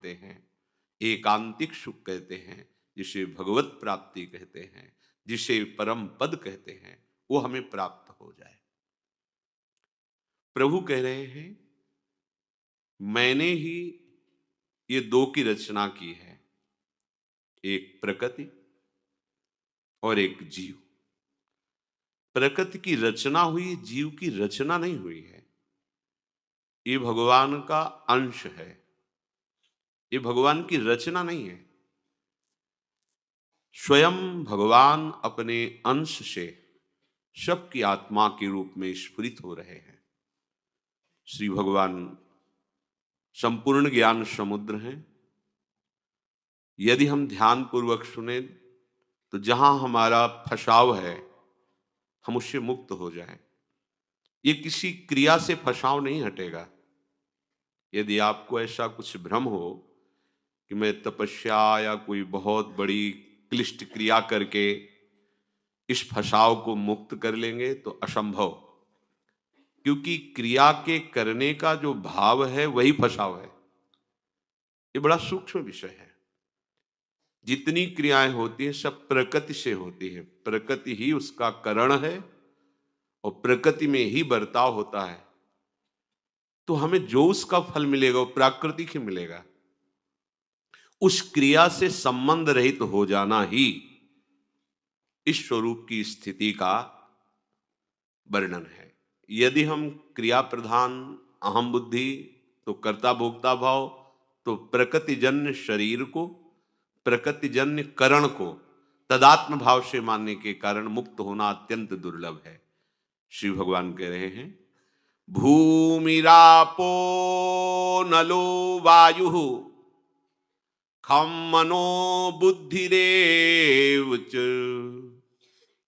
कहते हैं, एकांतिक सुख कहते हैं, जिसे भगवत प्राप्ति कहते हैं, जिसे परम पद कहते हैं, वो हमें प्राप्त हो जाए। प्रभु कह रहे हैं, मैंने ही ये दो की रचना की है, एक प्रकृति और एक जीव। प्रकृति की रचना हुई, जीव की रचना नहीं हुई है। ये भगवान का अंश है, ये भगवान की रचना नहीं है। स्वयं भगवान अपने अंश से सबकी आत्मा के रूप में स्फुरित हो रहे हैं। श्री भगवान संपूर्ण ज्ञान समुद्र हैं। यदि हम ध्यान पूर्वक सुने तो जहां हमारा फसाव है, हम उससे मुक्त हो जाएं। ये किसी क्रिया से फसाव नहीं हटेगा। यदि आपको ऐसा कुछ भ्रम हो कि मैं तपस्या या कोई बहुत बड़ी क्लिष्ट क्रिया करके इस फसाव को मुक्त कर लेंगे, तो असंभव। क्योंकि क्रिया के करने का जो भाव है वही फसाव है। ये बड़ा सूक्ष्म विषय है। जितनी क्रियाएं होती हैं सब प्रकृति से होती है, प्रकृति ही उसका कारण है और प्रकृति में ही बर्ताव होता है। तो हमें जो उसका फल मिलेगा वो प्राकृतिक ही मिलेगा। उस क्रिया से संबंध रहित हो जाना ही इस स्वरूप की स्थिति का वर्णन है। यदि हम क्रिया प्रधान अहम बुद्धि, तो कर्ता भोक्ता भाव, तो प्रकृतिजन्य शरीर को, प्रकृतिजन्य करण को तदात्म भाव से मानने के कारण मुक्त होना अत्यंत दुर्लभ है। श्री भगवान कह रहे हैं, भूमिरापो नलो वायु खम मनो बुद्धिरेव च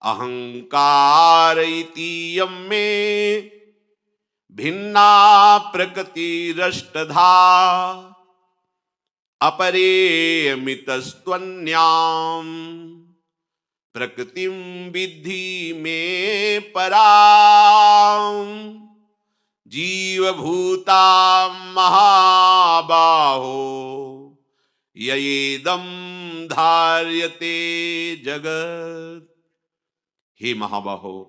अहंकार इतीयं में भिन्ना प्रकृतिरष्टधा अपरेयमितस्त्वन्याम् प्रकृतिं विद्धि में पराम् जीवभूता महाबाहो ययेदं धार्यते जगत्। हे महाबाहो,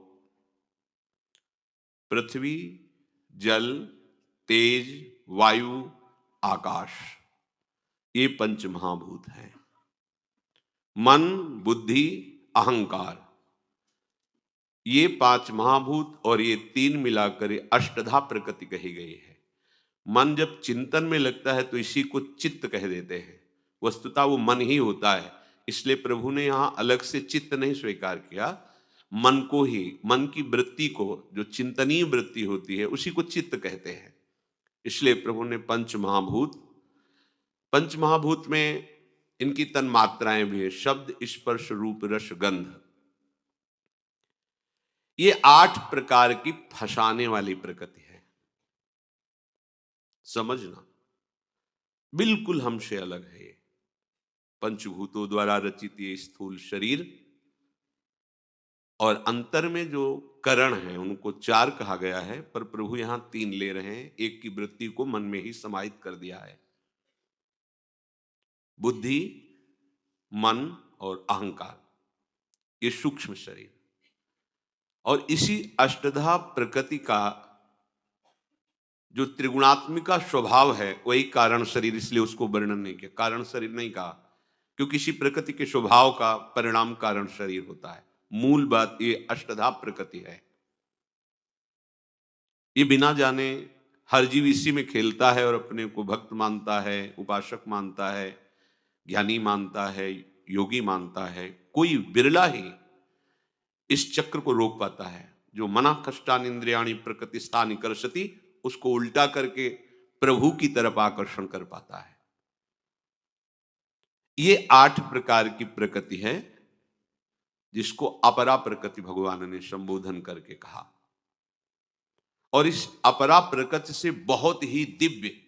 पृथ्वी, जल, तेज, वायु, आकाश, ये पंच महाभूत हैं। मन, बुद्धि, अहंकार, ये पांच महाभूत और ये तीन मिलाकर अष्टधा प्रकृति कही गई है। मन जब चिंतन में लगता है तो इसी को चित्त कह देते हैं। वस्तुतः वो मन ही होता है, इसलिए प्रभु ने यहां अलग से चित्त नहीं स्वीकार किया। मन को ही, मन की वृत्ति को, जो चिंतनीय वृत्ति होती है, उसी को चित्त कहते हैं। इसलिए प्रभु ने पंच महाभूत में इनकी तन मात्राएं भी है, शब्द, स्पर्श, रूप, रस, गंध। ये 8 प्रकार की फंसाने वाली प्रकृति है। समझना, बिल्कुल हमसे अलग है। ये पंचभूतों द्वारा रचित ये स्थूल शरीर और अंतर में जो करण है उनको 4 कहा गया है, पर प्रभु यहां 3 ले रहे हैं। एक की वृत्ति को मन में ही समाहित कर दिया है। बुद्धि, मन और अहंकार, ये सूक्ष्म शरीर। और इसी अष्टधा प्रकृति का जो त्रिगुणात्मिका स्वभाव है वही कारण शरीर, इसलिए उसको वर्णन नहीं किया, कारण शरीर नहीं कहा, क्योंकि इसी प्रकृति के स्वभाव का परिणाम कारण शरीर होता है। मूल बात ये अष्टधा प्रकृति है। ये बिना जाने हर जीव इसी में खेलता है और अपने को भक्त मानता है, उपासक मानता है, ज्ञानी मानता है, योगी मानता है। कोई बिरला ही इस चक्र को रोक पाता है। जो मना कष्टान इंद्रियाणी प्रकृतिस्थानि कर्षति, उसको उल्टा करके प्रभु की तरफ आकर्षण कर पाता है। ये 8 प्रकार की प्रकृति है जिसको अपरा प्रकृति भगवान ने संबोधन करके कहा। और इस अपरा प्रकृति से बहुत ही दिव्य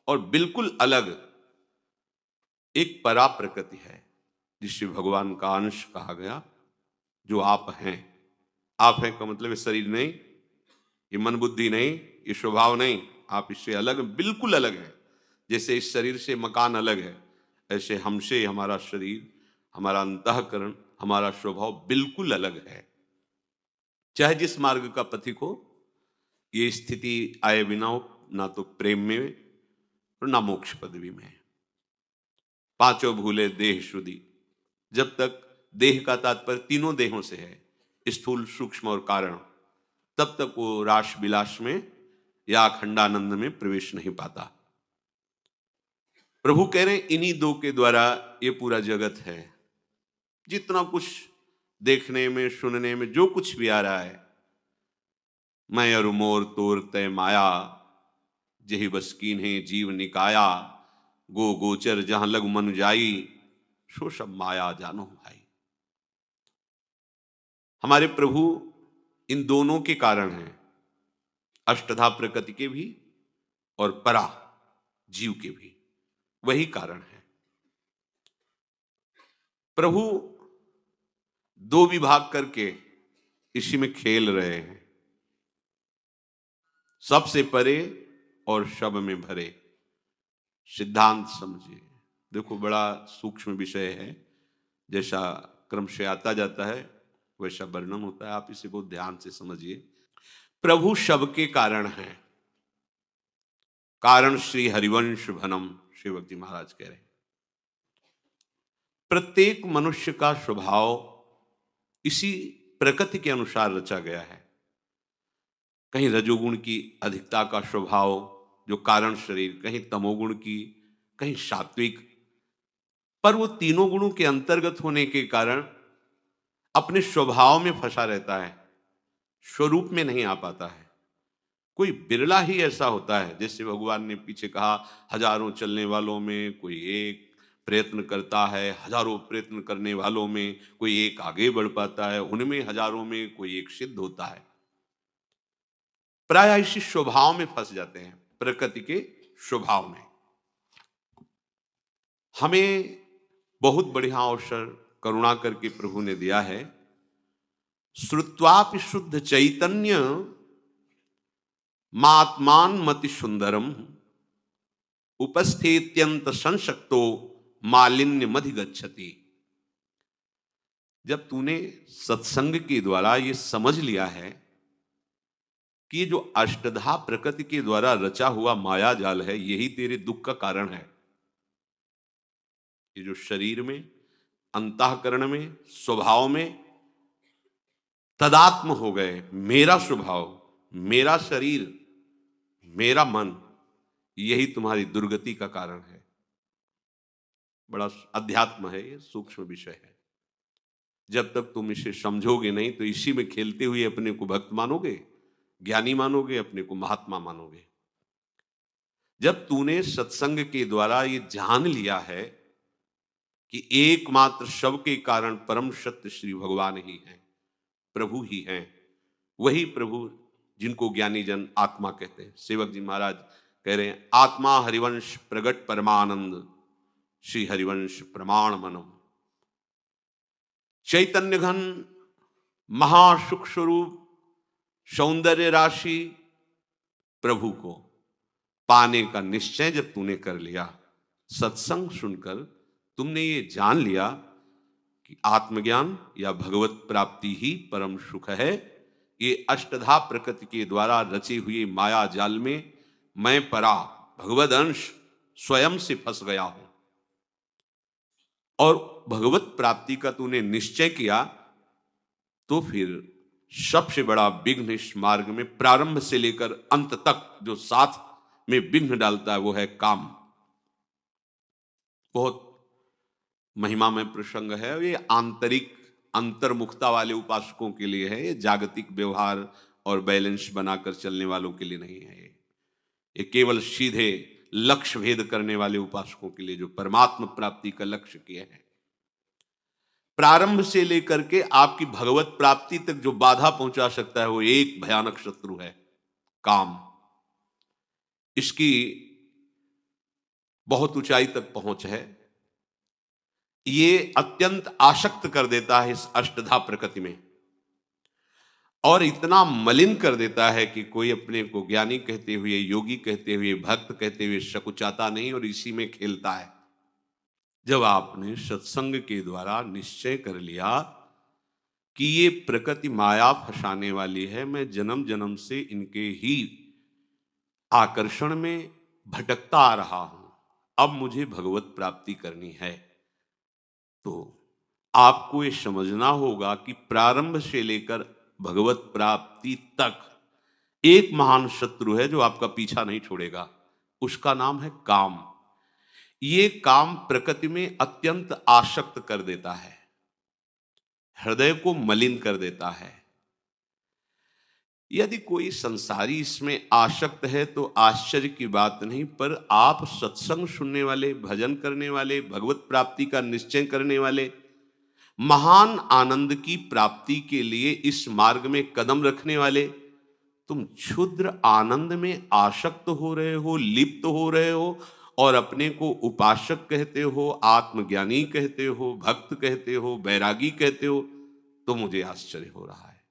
और बिल्कुल अलग एक परा प्रकृति है, जिससे भगवान का अंश कहा गया, जो आप हैं। आप हैं का मतलब ये शरीर नहीं, ये मन बुद्धि नहीं, ये स्वभाव नहीं, आप इससे अलग, बिल्कुल अलग हैं। जैसे इस शरीर से मकान अलग है, ऐसे हमसे हमारा शरीर, हमारा अंतःकरण, हमारा स्वभाव बिल्कुल अलग है। चाहे जिस मार्ग का पथिक हो, ये स्थिति आए बिना हो, ना तो प्रेम में और ना मोक्ष पदवी में। पांचों भूले देह शुद्धि। जब तक देह का तात्पर्य तीनों देहों से है, स्थूल, सूक्ष्म और कारण, तब तक वो रास विलास में या अखंडानंद में प्रवेश नहीं पाता। प्रभु कह रहे हैं इन्हीं दो के द्वारा ये पूरा जगत है। जितना कुछ देखने में, सुनने में जो कुछ भी आ रहा है, मैं अरु मोर तोर तय माया, जही बस कीन्हे जीव निकाया, गो गोचर जहां लग मन जाई, सो सब माया जानो भाई। हमारे प्रभु इन दोनों के कारण हैं, अष्टधा प्रकृति के भी और परा जीव के भी, वही कारण है। प्रभु दो विभाग करके इसी में खेल रहे हैं, सबसे परे और सब में भरे। सिद्धांत समझिए, देखो बड़ा सूक्ष्म विषय है, जैसा क्रम से आता जाता है वैसा वर्णन होता है, आप इसे बहुत ध्यान से समझिए। प्रभु सबके कारण हैं, कारण श्री हरिवंश भनम, श्री भक्ति महाराज कह रहे हैं। प्रत्येक मनुष्य का स्वभाव इसी प्रकृति के अनुसार रचा गया है। कहीं रजोगुण की अधिकता का स्वभाव जो कारण शरीर, कहीं तमोगुण की, कहीं सात्विक, पर वो तीनों गुणों के अंतर्गत होने के कारण अपने स्वभाव में फंसा रहता है, स्वरूप में नहीं आ पाता है। कोई बिरला ही ऐसा होता है, जैसे भगवान ने पीछे कहा, हजारों चलने वालों में कोई एक प्रयत्न करता है, हजारों प्रयत्न करने वालों में कोई एक आगे बढ़ पाता है, उनमें हजारों में कोई एक सिद्ध होता है। प्राय इसी स्वभाव में फंस जाते हैं, प्रकृति के स्वभाव में। हमें बहुत बढ़िया अवसर करुणा करके प्रभु ने दिया है। श्रुत्वापि शुद्ध चैतन्य मात्मान मति सुंदरम, उपस्थित्यंत संशक्तो मालिन्य मधि गच्छति। जब तूने सत्संग के द्वारा ये समझ लिया है कि ये जो अष्टधा प्रकृति के द्वारा रचा हुआ माया जाल है, यही तेरे दुख का कारण है। ये जो शरीर में, अंतःकरण में, स्वभाव में तदात्म हो गए, मेरा स्वभाव, मेरा शरीर, मेरा मन, यही तुम्हारी दुर्गति का कारण है। बड़ा अध्यात्म है, ये सूक्ष्म विषय है। जब तक तुम इसे समझोगे नहीं तो इसी में खेलते हुए अपने को भक्त मानोगे, ज्ञानी मानोगे, अपने को महात्मा मानोगे। जब तूने सत्संग के द्वारा ये जान लिया है कि एकमात्र सबके कारण परम सत्य श्री भगवान ही हैं, प्रभु ही हैं, वही प्रभु जिनको ज्ञानी जन आत्मा कहते हैं। सेवक जी महाराज कह रहे हैं, आत्मा हरिवंश प्रगट परमानंद, श्री हरिवंश प्रमाण मनम। चैतन्य घन महासुख स्वरूप सौंदर्य राशि प्रभु को पाने का निश्चय जब तूने कर लिया, सत्संग सुनकर तुमने ये जान लिया कि आत्मज्ञान या भगवत प्राप्ति ही परम सुख है। ये अष्टधा प्रकृति के द्वारा रचे हुए माया जाल में मैं परा भगवद अंश स्वयं से फंस गया हूं, और भगवत प्राप्ति का तूने निश्चय किया तो फिर सबसे बड़ा विघ्न इस मार्ग में, प्रारंभ से लेकर अंत तक जो साथ में विघ्न डालता है, वो है काम। बहुत महिमा में प्रसंग है, ये आंतरिक अंतर्मुखता वाले उपासकों के लिए है, ये जागतिक व्यवहार और बैलेंस बनाकर चलने वालों के लिए नहीं है। ये केवल सीधे लक्ष्य भेद करने वाले उपासकों के लिए, जो परमात्मा प्राप्ति का लक्ष्य किए हैं। प्रारंभ से लेकर के आपकी भगवत प्राप्ति तक जो बाधा पहुंचा सकता है, वो एक भयानक शत्रु है, काम। इसकी बहुत ऊंचाई तक पहुंच है। ये अत्यंत आसक्त कर देता है इस अष्टधा प्रकृति में। और इतना मलिन कर देता है कि कोई अपने को ज्ञानी कहते हुए, योगी कहते हुए, भक्त कहते हुए सकुचाता नहीं और इसी में खेलता है। जब आपने सत्संग के द्वारा निश्चय कर लिया कि ये प्रकृति माया फंसाने वाली है, मैं जन्म जन्म से इनके ही आकर्षण में भटकता आ रहा हूं, अब मुझे भगवत प्राप्ति करनी है, तो आपको ये समझना होगा कि प्रारंभ से लेकर भगवत प्राप्ति तक एक महान शत्रु है जो आपका पीछा नहीं छोड़ेगा। उसका नाम है काम। ये काम प्रकृति में अत्यंत आसक्त कर देता है, हृदय को मलिन कर देता है। यदि कोई संसारी इसमें आसक्त है तो आश्चर्य की बात नहीं, पर आप सत्संग सुनने वाले, भजन करने वाले, भगवत प्राप्ति का निश्चय करने वाले, महान आनंद की प्राप्ति के लिए इस मार्ग में कदम रखने वाले, तुम क्षुद्र आनंद में आसक्त हो रहे हो, लिप्त हो रहे हो और अपने को उपासक कहते हो, आत्मज्ञानी कहते हो, भक्त कहते हो, बैरागी कहते हो, तो मुझे आश्चर्य हो रहा है।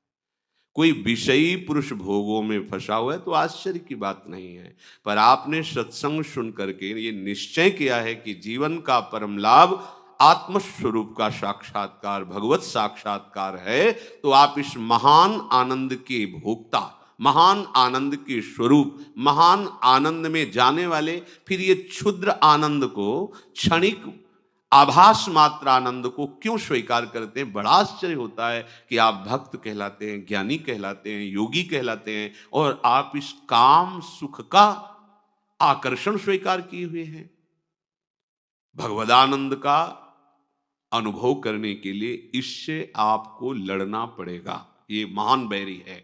कोई विषयी पुरुष भोगों में फंसा हुआ है तो आश्चर्य की बात नहीं है, पर आपने सत्संग सुन करके ये निश्चय किया है कि जीवन का परम लाभ आत्मस्वरूप का साक्षात्कार, भगवत साक्षात्कार है, तो आप इस महान आनंद के भोक्ता, महान आनंद के स्वरूप, महान आनंद में जाने वाले, फिर ये क्षुद्र आनंद को, क्षणिक आभास मात्र आनंद को क्यों स्वीकार करते हैं। बड़ा आश्चर्य होता है कि आप भक्त कहलाते हैं, ज्ञानी कहलाते हैं, योगी कहलाते हैं और आप इस काम सुख का आकर्षण स्वीकार किए हुए हैं। भगवदानंद का अनुभव करने के लिए इससे आपको लड़ना पड़ेगा। ये महान बैरी है।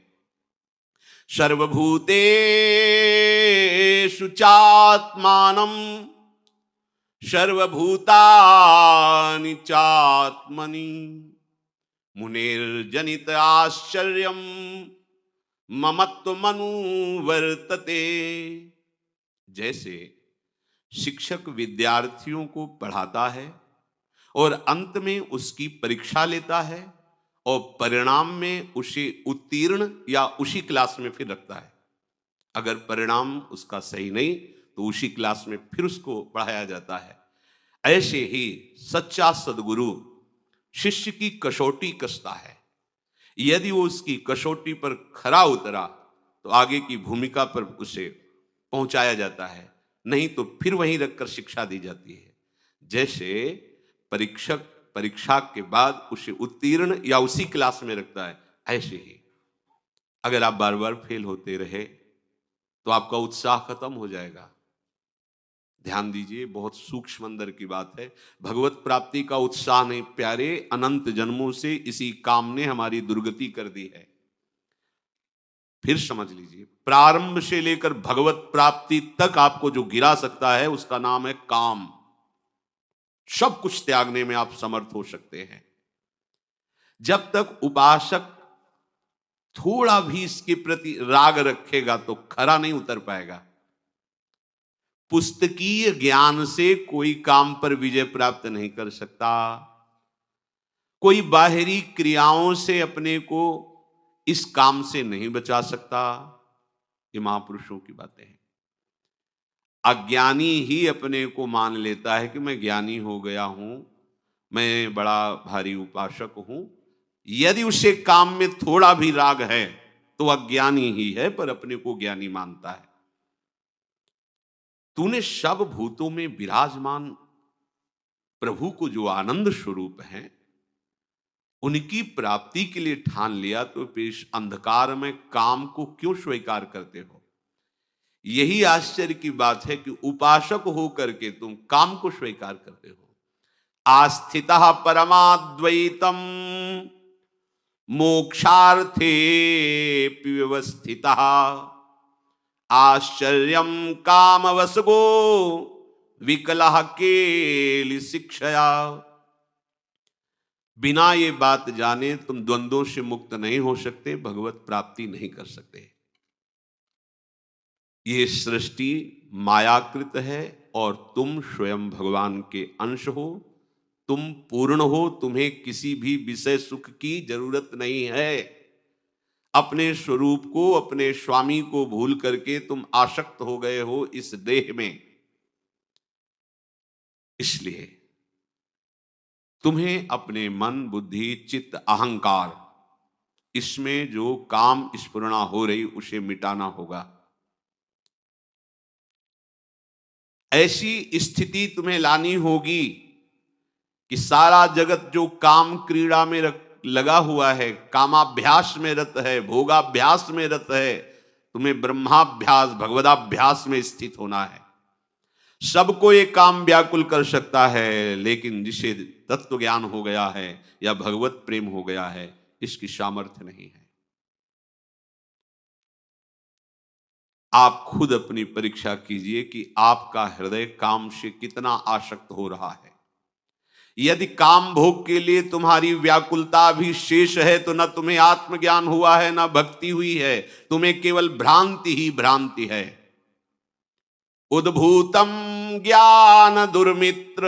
सर्वभूतेषु चात्मानं सर्वभूतानि चात्मनि मुनिर्जनित आश्चर्यं ममत्वमनुवर्तते। जैसे शिक्षक विद्यार्थियों को पढ़ाता है और अंत में उसकी परीक्षा लेता है और परिणाम में उसे उत्तीर्ण या उसी क्लास में फिर रखता है। अगर परिणाम उसका सही नहीं तो उसी क्लास में फिर उसको पढ़ाया जाता है। ऐसे ही सच्चा सद्गुरु शिष्य की कसौटी कसता है। यदि वो उसकी कसौटी पर खरा उतरा तो आगे की भूमिका पर उसे पहुंचाया जाता है, नहीं तो फिर वहीं रखकर शिक्षा दी जाती है। जैसे परीक्षक परीक्षा के बाद उसे उत्तीर्ण या उसी क्लास में रखता है, ऐसे ही अगर आप बार बार फेल होते रहे तो आपका उत्साह खत्म हो जाएगा। ध्यान दीजिए, बहुत सूक्ष्म अंदर की बात है। भगवत प्राप्ति का उत्साह नहीं प्यारे, अनंत जन्मों से इसी काम ने हमारी दुर्गति कर दी है। फिर समझ लीजिए, प्रारंभ से लेकर भगवत प्राप्ति तक आपको जो गिरा सकता है उसका नाम है काम। सब कुछ त्यागने में आप समर्थ हो सकते हैं। जब तक उपासक थोड़ा भी इसके प्रति राग रखेगा तो खरा नहीं उतर पाएगा। पुस्तकीय ज्ञान से कोई काम पर विजय प्राप्त नहीं कर सकता। कोई बाहरी क्रियाओं से अपने को इस काम से नहीं बचा सकता। ये महापुरुषों की बातें हैं। अज्ञानी ही अपने को मान लेता है कि मैं ज्ञानी हो गया हूं, मैं बड़ा भारी उपासक हूं। यदि उसे काम में थोड़ा भी राग है तो अज्ञानी ही है, पर अपने को ज्ञानी मानता है। तूने सब भूतों में विराजमान प्रभु को जो आनंद स्वरूप है उनकी प्राप्ति के लिए ठान लिया, तो इस अंधकार में काम को क्यों स्वीकार करते हो। यही आश्चर्य की बात है कि उपासक होकर के तुम काम को स्वीकार करते हो। आस्थितः परमाद्वैतम मोक्षार्थे व्यवस्थितः आश्चर्यम कामवसगो विकलः केलि शिक्षया। बिना ये बात जाने तुम द्वंद्वों से मुक्त नहीं हो सकते, भगवत प्राप्ति नहीं कर सकते। ये सृष्टि मायाकृत है और तुम स्वयं भगवान के अंश हो। तुम पूर्ण हो, तुम्हें किसी भी विषय सुख की जरूरत नहीं है। अपने स्वरूप को, अपने स्वामी को भूल करके तुम आसक्त हो गए हो इस देह में। इसलिए तुम्हें अपने मन, बुद्धि, चित्त, अहंकार, इसमें जो काम स्फुरणा हो रही उसे मिटाना होगा। ऐसी स्थिति तुम्हें लानी होगी कि सारा जगत जो काम क्रीड़ा में लगा हुआ है, कामाभ्यास में रत है, भोगाभ्यास में रत है, तुम्हें ब्रह्माभ्यास, भगवदाभ्यास में स्थित होना है। सबको ये काम व्याकुल कर सकता है, लेकिन जिसे तत्व ज्ञान हो गया है या भगवत प्रेम हो गया है, इसकी सामर्थ्य नहीं है। आप खुद अपनी परीक्षा कीजिए कि आपका हृदय काम से कितना आसक्त हो रहा है। यदि काम भोग के लिए तुम्हारी व्याकुलता भी शेष है तो न तुम्हें आत्मज्ञान हुआ है, न भक्ति हुई है, तुम्हें केवल भ्रांति ही भ्रांति है। उद्भूतम ज्ञान दुर्मित्र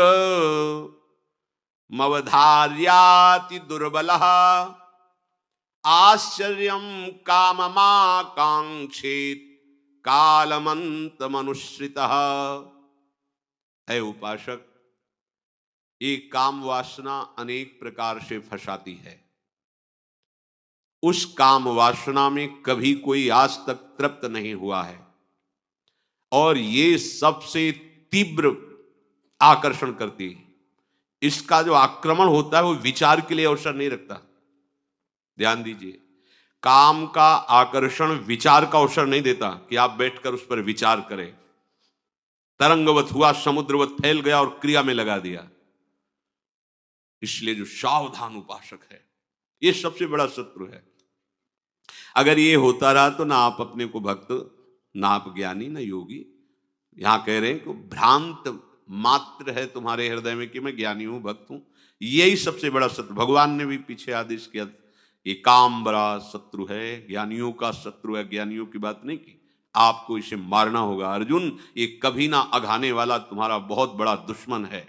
मवधार्याति दुर्बलः आश्चर्यम काममाकांक्षेत कालमंत मनुष्रितः। ऐ उपासक, ये काम वासना अनेक प्रकार से फंसाती है। उस काम वासना में कभी कोई आज तक तृप्त नहीं हुआ है, और ये सबसे तीव्र आकर्षण करती है। इसका जो आक्रमण होता है वो विचार के लिए अवसर नहीं रखता। ध्यान दीजिए, काम का आकर्षण विचार का अवसर नहीं देता कि आप बैठकर उस पर विचार करें। तरंगवत हुआ, समुद्रवत फैल गया और क्रिया में लगा दिया। इसलिए जो सावधान उपासक है, ये सबसे बड़ा शत्रु है। अगर ये होता रहा तो ना आप अपने को भक्त, ना आप ज्ञानी, ना योगी। यहां कह रहे हैं कि भ्रांत मात्र है तुम्हारे हृदय में कि मैं ज्ञानी हूं, भक्त हूं। यही सबसे बड़ा शत्रु। भगवान ने भी पीछे आदेश किया, ये काम बड़ा शत्रु है, ज्ञानियों का शत्रु है। ज्ञानियों की बात नहीं की, आपको इसे मारना होगा। अर्जुन, ये कभी ना अघाने वाला तुम्हारा बहुत बड़ा दुश्मन है।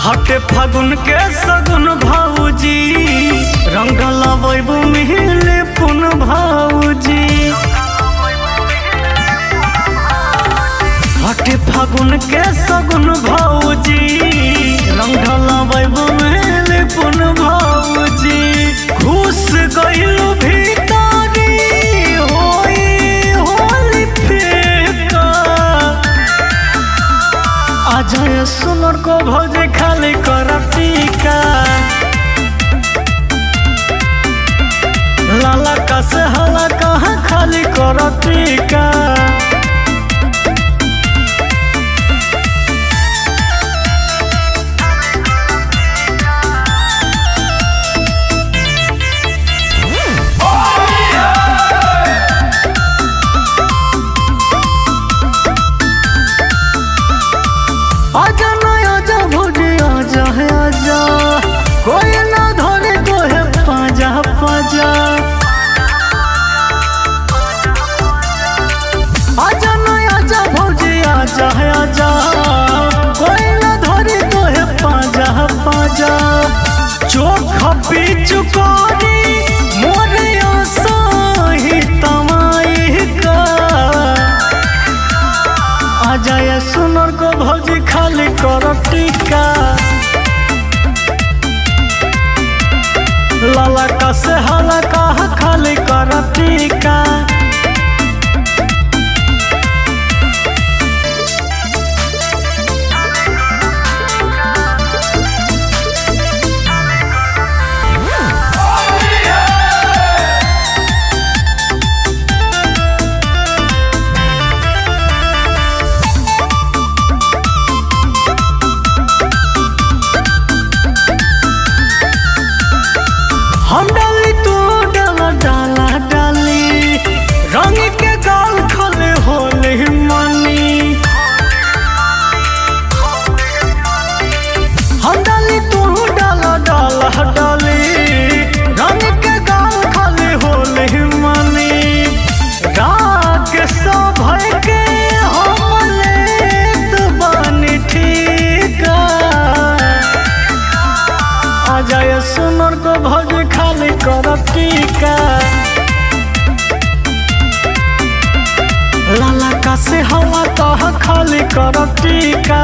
हटे फागुन के सगुन भाऊजी, रंग लबैबू मिले पुन भाऊजी। हटे फागुन के सगुन भाऊजी, रंग लबैबू मिले पुन भाऊजी। घुस गइलू भीतरी होई होली फेंका, अजय सुनर को भौजी खाली कर टीका। लाला का से हाला कहाँ खाली कर टीका। आजा ना आजा भौजी आजा है आजा, कोई ना धरे तो है पाजा पाजा। आजा ना आजा भौजी आजा है आजा, कोई ना धरे तो है पाजा पाजा। चोखा पीछू कोरी मोरे आशा ही तमाई का, लाला का से हाला का खाली करती का। हम डाली तू डाला डाला डाली रंग के गाल खोले होले मनी। हम डाली तू डाला डाला डाली रंग के गाल खोले होले मनी। राग सब भय के हम लेत बानी ठीका। आ जाए सुनर को भज खाली करती का। लाला का से हवा कहा खाली करती का।